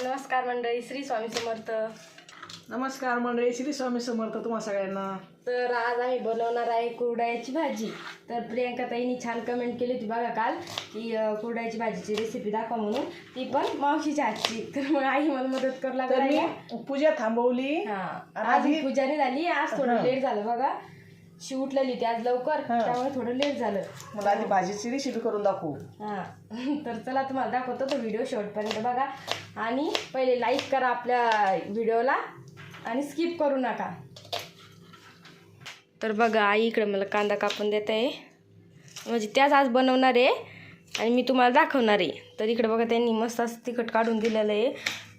नमस्कार मंडळी, श्री स्वामी समर्थ. नमस्कार मंडळी, श्री स्वामी समर्थ तुम्हा सगळ्यांना. तर आज आम्ही बनवणार आहे कुरडयाची भाजी. तर प्रियंका ताईंनी छान कमेंट केली होती बघा काल की कुरडयाची भाजीची रेसिपी दाखवा म्हणून, ती पण मावशीच्या हातची. तर मग आई मला मदत करू लागली. पूजा थांबवली. आज पूजा नाही झाली, आज थोडं लेट झालं बघा. शी उठलेली होती आज लवकर, त्यामुळे थोडं लेट झालं. मला आधी भाजीची रेसिपी करून दाखवू. तर चला तुम्हाला दाखवतो तो व्हिडिओ शेवटपर्यंत बघा. आणि पहिले लाईक करा आपल्या व्हिडिओला आणि स्किप करू नका. तर बघा आई इकडे मला कांदा कापून देत आहे, म्हणजे त्याच आज बनवणार आहे आणि मी तुम्हाला दाखवणार आहे. तर इकडे बघा त्यांनी मस्त असं तिखट काढून दिलेलं आहे.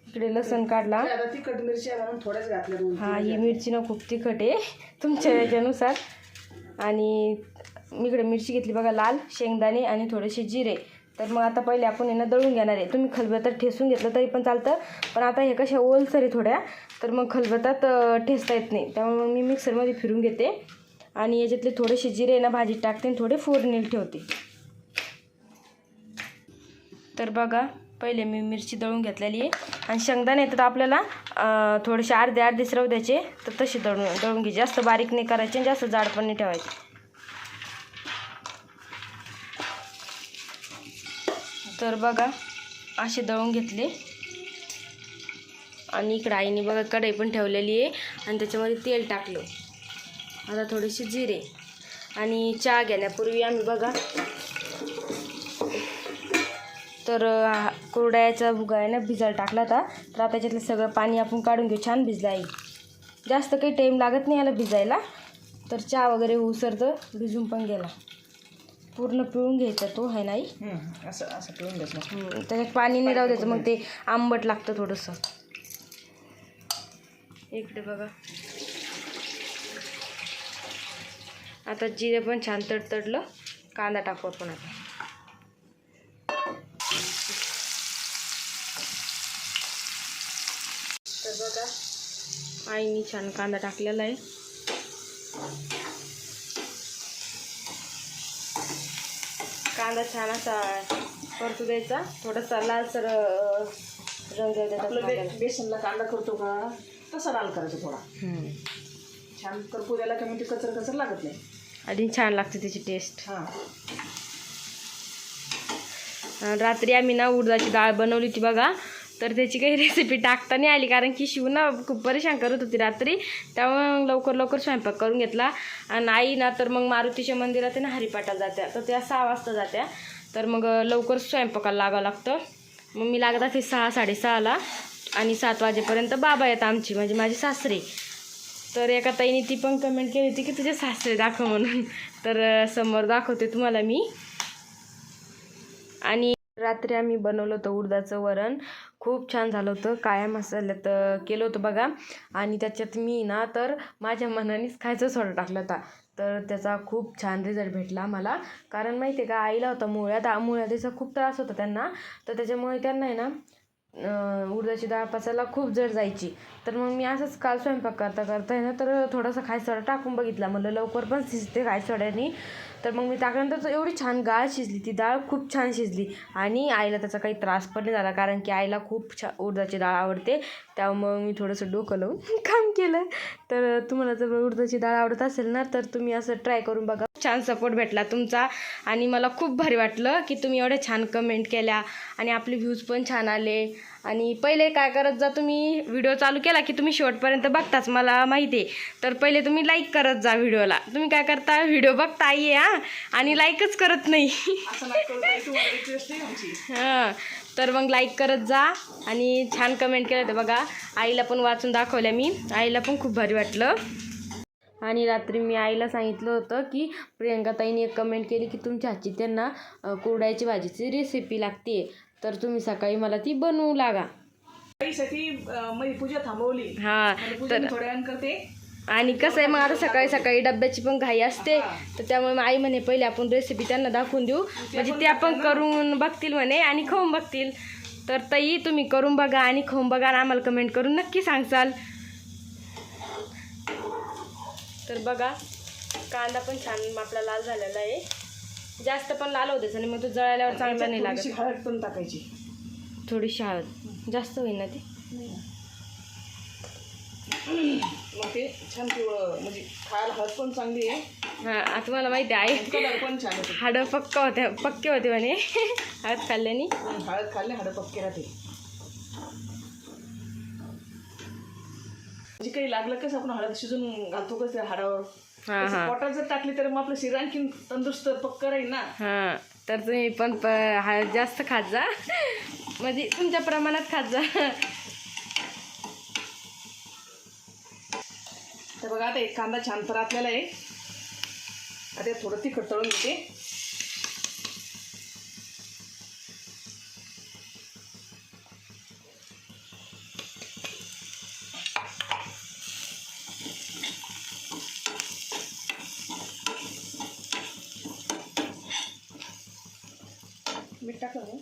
इकडे लसण काढला. तिखट मिरची म्हणून थोड्याच घातल्या. ही मिरची ना खूप तिखट आहे तुमच्या याच्यानुसार. आणि मी इकडे मिरची घेतली बघा लाल, शेंगदाणे आणि थोडेसे जिरे. तर मग आता पहिले आपण यांना दळून घेणार आहे. तुम्ही खलबत्यात ठेसून घेतलं तरी पण चालतं, पण आता हे कशा ओलसर आहे थोड्या, तर मग खलबत्यात ठेचता येत नाही. त्यामुळे मग मी मिक्सरमध्ये फिरून घेते आणि याच्यातले थोडेसे जिरे ना भाजीत टाकते आणि थोडे फोडणीला ठेवते. तर बघा पहिले मी मिरची दळून घेतलेली आहे आणि शेंगदाणे येतात आपल्याला थोडेसे अर्धे सरव द्यायचे. तर तसे दळून घे, जास्त बारीक नाही करायचे आणि जास्त जाड पण नाही ठेवायचे. तर बघा असे दळून घेतले. आणि इकडे आईने बघा कढई पण ठेवलेली आहे आणि त्याच्यामध्ये तेल टाकलं. आता थोडेसे जिरे. आणि चहा घेण्यापूर्वी आम्ही बघा तर कुरडयाचा भुगा आहे ना भिजायला टाकला होता. तर आता त्याच्यातलं सगळं पाणी आपण काढून घेऊ. छान भिजला आहे, जास्त काही टाईम लागत नाही याला भिजायला. तर चहा वगैरे उसरतं, भिजून पण गेला. पूर्ण पिळून घ्यायचा तो आहे नाही, असं असं पिळून घ्यायचं. त्याच्यात पाणी नाही राहू द्यायचं, मग ते आंबट लागतं थोडंसं. इकडे बघा आता जिरे पण छान तडतडलं. कांदा टाकू आपण आता. तर बघा आईने छान कांदा टाकलेला आहे. कांदा छान असा परतू द्यायचा, थोडासा लालसर रंग द्यायचा. बेसनला कांदा करतो का तसा लाल करायचा थोडा. छान करपू द्यायला का म्हणजे कचर कचर लागत नाही आणि छान लागते त्याची टेस्ट. रात्री आम्ही ना उडदाची डाळ बनवली होती बघा. तर त्याची काही रेसिपी टाकता नाही आली, कारण की शिव ना खूप परेशान करत होती रात्री. त्यामुळे लवकर स्वयंपाक करून घेतला. आणि आई ना तर मग मारुतीच्या मंदिरात ना हरिपाठाला जात्या, तर त्या 6 वाजता जात्या. तर मग लवकर स्वयंपाकाला लागावं लागतं. मग मी लागत असते 6-6:30ला आणि 7 वाजेपर्यंत बाबा येतात आमची, म्हणजे माझे सासरे. तर एका ताईने ती पण कमेंट केली होती की तुझे सासरे दाखव म्हणून. तर समोर दाखवते तुम्हाला मी. आणि रात्री आम्ही बनवलं होतं उडदाचं वरण. खूप छान झालं होतं, काळ्या मसाल्यात केलं होतं बघा. आणि त्याच्यात मी ना तर माझ्या मनानेच खायचा सोडा टाकला होता. तर त्याचा खूप छान रिझल्ट भेटला मला. कारण माहिती आहे का, आईला होता मुळ्या त्याचा खूप त्रास होता त्यांना. तर त्याच्यामुळे त्यांना आहे ना उडदाची डाळ पचायला खूप जड जायची. तर मग मी असंच काल स्वयंपाक करता आहे ना तर थोडासा खायचा सोडा टाकून बघितला. म्हणलं लवकर पण शिजते खायच्या सोड्याने. तर मग मी टाकल्यानंतर एवढी छान डाळ शिजली, ती डाळ खूप छान शिजली. आणि आईला त्याचा काही त्रास पण नाही झाला, कारण की आईला खूप उडदाची डाळ आवडते. त्यामुळे मी थोडंसं डोकं लावून काम केलं. तर तुम्हाला जर उडदाची डाळ आवडत असेल ना तर तुम्ही असं ट्राय करून बघा. छान सपोर्ट भेटला तुमचा आणि मला खूप भारी वाटलं की तुम्ही एवढ्या छान कमेंट केल्या आणि आपले व्ह्यूज पण छान आले. आणि पहिले काय करत जा, तुम्ही व्हिडिओ चालू केला की तुम्ही शेवटपर्यंत बघताच मला माहिती आहे. तर पहिले तुम्ही लाईक करत जा व्हिडिओला. तुम्ही काय करता, व्हिडिओ बघता आहे आणि लाईकच करत नाही. तर मग लाईक करत जा आणि छान कमेंट केलं तर बघा. आईला पण वाचून दाखवल्या मी, आईला पण खूप भारी वाटलं. आणि रात्री मी आईला सांगितलं होतं की प्रियंका ताईने एक कमेंट केली की तुमच्या हातची त्यांना कुरडयाची भाजीची रेसिपी लागते, तर तुम्ही सकाळी मला ती बनवू लागा. पूजा थांबवली. तर थोड्या करते. आणि कसं आहे, मग आता सकाळी डब्याची पण घाई असते. तर त्यामुळे आई म्हणे पहिले आपण रेसिपी त्यांना दाखवून देऊ, म्हणजे त्या पण करून बघतील म्हणे आणि खाऊन बघतील. तर ताई तुम्ही करून बघा आणि खाऊन बघा आणि आम्हाला कमेंट करून नक्की सांगसाल. तर बघा कांदा पण छान आपला लाल झालेला आहे. जास्त पण लाल होतेच आणि मग तो जळाल्यावर चांगला नाही लागत. हळद पण टाकायची, थोडीशी हळद. जास्त होईल ना ते. मग ते छान पिवळं म्हणजे खायला हळद पण चांगली आहे. हां आता मला माहिती आहे कलर पण छान आहे. हाडं पक्के होते म्हणे हळद खाल्ल्याने. हळद खाल्ले हाडं पक्के राहते. म्हणजे काही लागलं कसं आपण हळद शिजून घालतो कसं त्या हाडावर. हां पोटात जर टाकली तर मग आपलं शरीर आणखी तंदुरुस्त पक्क राहील ना. हां तर तुम्ही पण हळद जास्त खात जा म्हणजे तुमच्या प्रमाणात खात जा. तर बघा आता एक कांदा छान परतलेला आहे. आता थोडं तिखट तळून घेते. मीठ टाकलं ना.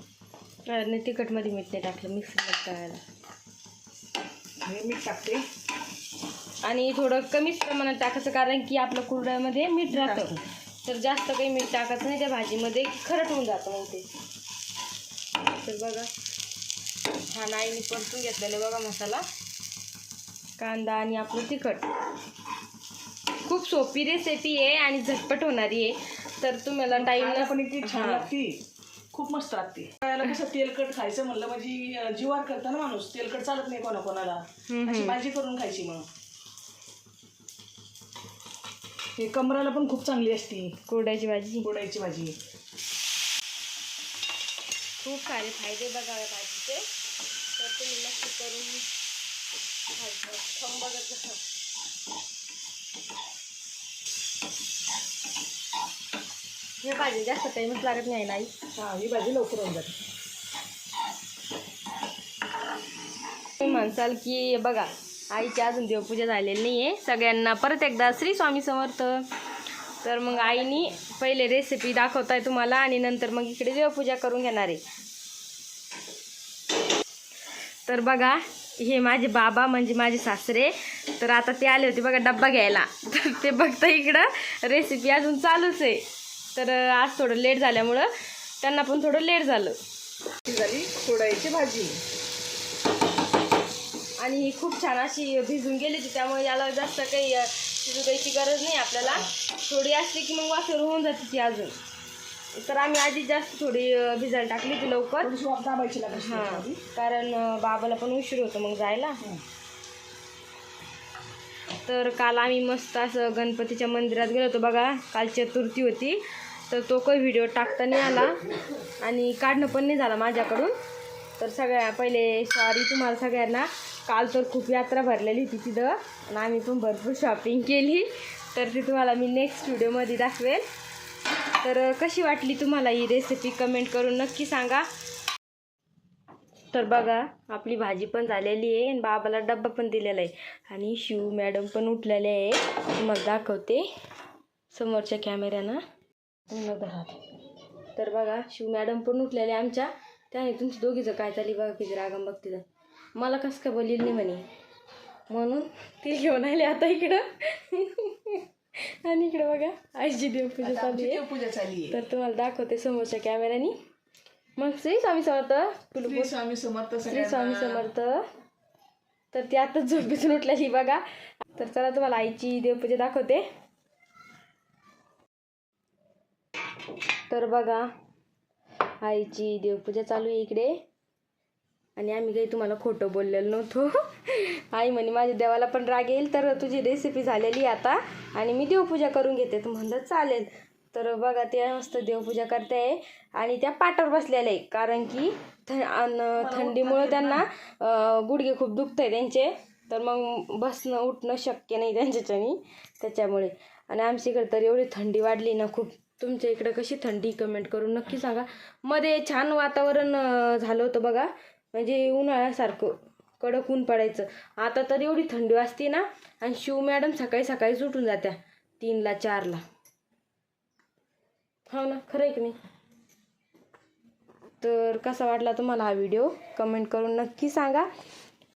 नाही तिखटमध्ये मीठ नाही टाकलं मिक्सरमध्ये करायला. हे मीठ टाकते आणि थोडं कमीच प्रमाणात टाकायचं कारण की आपलं कुरड्यामध्ये मीठ राहतं. तर जास्त काही मीठ टाकायचं नाही त्या भाजीमध्ये खरट होऊन जातं मग ते. तर बघा हा नाही मी परतून घेतलेलं बघा मसाला कांदा आणि आपलं तिखट. खूप सोपी रेसिपी आहे आणि झटपट होणारी आहे. तर तुम्हाला टाईम पण इतकी छान लागते. खूप मस्त लागते. त्याला कसं तेलकट खायचं म्हणलं म्हणजे जीवार करतं ना माणूस. तेलकट चालत नाही कोणाकोणाला. अशी भाजी करून खायची मग. हे कमराला पण खूप चांगली असते कुरड्याची भाजी. कुरड्याची भाजी. खूप सारे फायदे बघा या भाजीचे. तर तुम्ही नक्की करून खाऊन बघत जा. हे भाजी जास्त टाईमच लागत नाही ना आई. हां ही भाजी लवकर होऊन जाते. तुम्ही म्हणसाल की बघा आईची अजून देवपूजा झालेली नाही आहे. सगळ्यांना परत एकदा श्री स्वामी समर्थ. तर मग आईनी पहिले रेसिपी दाखवताय तुम्हाला आणि नंतर मग इकडे देवपूजा करून घेणार आहे. तर बघा हे माझे बाबा म्हणजे माझे सासरे. तर आता ते आले होते बघा डब्बा घ्यायला. तर ते बघता इकडं रेसिपी अजून चालूच आहे. तर आज थोडं लेट झाल्यामुळं त्यांना पण थोडं लेट झालं. ही झाली कुरड्याची भाजी. आणि ही खूप छान अशी भिजून गेली होती त्यामुळे याला जास्त काही शिजू द्यायची गरज नाही आपल्याला. थोडी असली की मग वाफेवर होऊन जाते ती अजून. तर आम्ही आधी जास्त थोडी भिजायला टाकली ती लवकर. दाबायची लागते. हां कारण बाबाला पण उशीर होतो मग जायला. तर काल आम्ही मस्त असं गणपतीच्या मंदिरात गेलो होतो बघा. काल चतुर्थी होती. तर तो काही व्हिडिओ टाकता नाही आला आणि काढणं पण नाही झाला माझ्याकडून. तर पहिले सॉरी तुम्हाला सगळ्यांना. काल तर खूप यात्रा भरलेली होती तिथं आणि आम्ही पण भरपूर शॉपिंग केली. तर ती तुम्हाला मी नेक्स्ट व्हिडिओमध्ये दाखवेल. तर कशी वाटली तुम्हाला ही रेसिपी कमेंट करून नक्की सांगा. तर बघा आपली भाजी पण झालेली आहे आणि बाबाला डब्बा पण दिलेला आहे. आणि शिव मॅडम पण उठलेले आहे. तुम्हाला दाखवते समोरच्या कॅमेऱ्यानं. तर बघा शिव मॅडम पण उठलेले आमच्या. त्याने तुमची दोघीचं काय चालली बघा किती रागम बघते. मला कसं काय बोलली नाही म्हणे म्हणून ती घेऊन आली आता इकडं. आणि इकडं बघा आईची देवपूजा चालू आहे. पूजा चालली आहे. तर तुम्हाला दाखवते समोरच्या कॅमेऱ्याने. मग श्री स्वामी समर्थ. श्री स्वामी समर्थ. श्री स्वामी समर्थ. तर ती आताच झोपेतून उठलेली बघा. तर चला तुम्हाला आईची देवपूजा दाखवते. तर बघा आईची देवपूजा चालू आहे इकडे. आणि आम्ही काही तुम्हाला खोटं बोललेलं नव्हतो. आई म्हणे माझ्या देवाला पण राग येईल तर तुझी रेसिपी झालेली आता आणि मी देवपूजा करून घेते. तर म्हणलं चालेल. तर बघा ते मस्त देवपूजा करते आहे आणि त्या पाटावर बसलेल्या आहे कारण की थंडीमुळे त्यांना गुडघे खूप दुखत आहे त्यांचे. तर मग बसणं उठणं शक्य नाही त्यांच्याच्यानी त्याच्यामुळे. आणि आमच्या इकडे तर एवढी थंडी वाढली ना खूप. तुमच्या इकडं कशी थंडी कमेंट करून नक्की सांगा. मध्ये छान वातावरण झालं होतं बघा म्हणजे उन्हाळ्यासारखं कडक ऊन पडायचं. आता तर एवढी थंडी वाजते ना. आणि शिव मॅडम सकाळी सकाळीच उठून जात्या 3ला 4ला. हो ना खरं आहे की नाही. तर कसा वाटला तुम्हाला हा व्हिडिओ कमेंट करून नक्की सांगा.